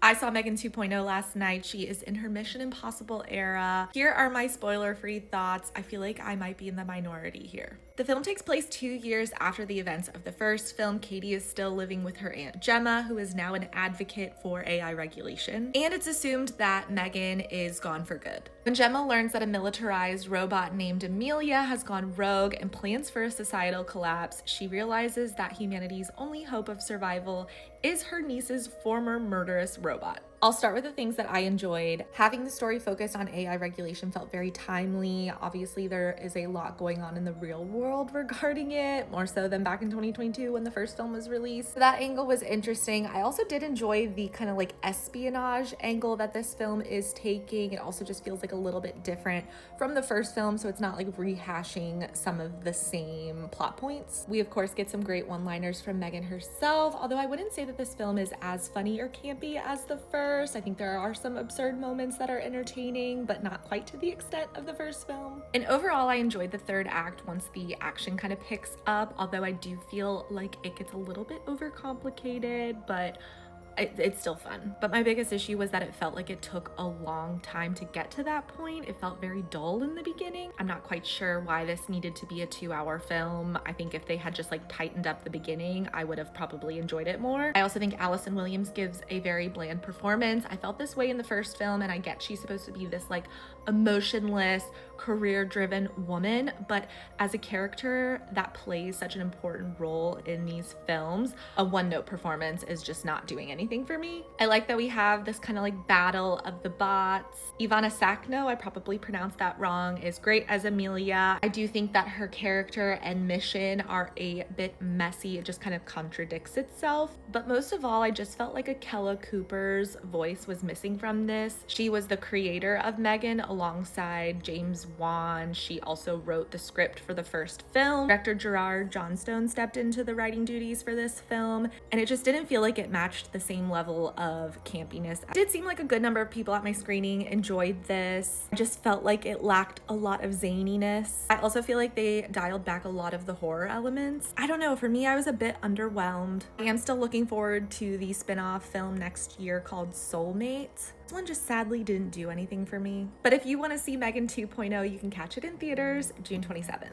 I saw M3GAN 2.0 last night. She is in her Mission Impossible era. Here are my spoiler-free thoughts. I feel like I might be in the minority here. The film takes place 2 years after the events of the first film. Katie is still living with her Aunt Gemma, who is now an advocate for AI regulation. And it's assumed that M3GAN is gone for good. When Gemma learns that a militarized robot named Amelia has gone rogue and plans for a societal collapse, she realizes that humanity's only hope of survival is her niece's former murderous robot. I'll start with the things that I enjoyed. Having the story focused on AI regulation felt very timely. Obviously, there is a lot going on in the real world regarding it, more so than back in 2022 when the first film was released. So that angle was interesting. I also did enjoy the kind of like espionage angle that this film is taking. It also just feels like a little bit different from the first film, so it's not like rehashing some of the same plot points. We of course get some great one-liners from M3GAN herself, although I wouldn't say that this film is as funny or campy as the first. I think there are some absurd moments that are entertaining, but not quite to the extent of the first film. And overall, I enjoyed the third act once the action kind of picks up, although I do feel like it gets a little bit overcomplicated, but it's still fun. But my biggest issue was that it felt like it took a long time to get to that point. It felt very dull in the beginning. I'm not quite sure why this needed to be a 2-hour film. I think if they had just like tightened up the beginning, I would have probably enjoyed it more. I also think Allison Williams gives a very bland performance. I felt this way in the first film, and I get she's supposed to be this like emotionless, career-driven woman, but as a character that plays such an important role in these films, a one-note performance is just not doing anything for me. I like that we have this kind of like battle of the bots. Ivana Sakno, I probably pronounced that wrong, is great as Amelia. I do think that her character and mission are a bit messy. It just kind of contradicts itself. But most of all, I just felt like Akella Cooper's voice was missing from this. She was the creator of M3GAN alongside James Wan. She also wrote the script for the first film. Director Gerard Johnstone stepped into the writing duties for this film, and it just didn't feel like it matched the same level of campiness. It did seem like a good number of people at my screening enjoyed this. I just felt like it lacked a lot of zaniness. I also feel like they dialed back a lot of the horror elements. I don't know, for me, I was a bit underwhelmed. I am still looking forward to the spin-off film next year called Soulmate. This one just sadly didn't do anything for me. But if you want to see M3GAN 2.0, you can catch it in theaters June 27th.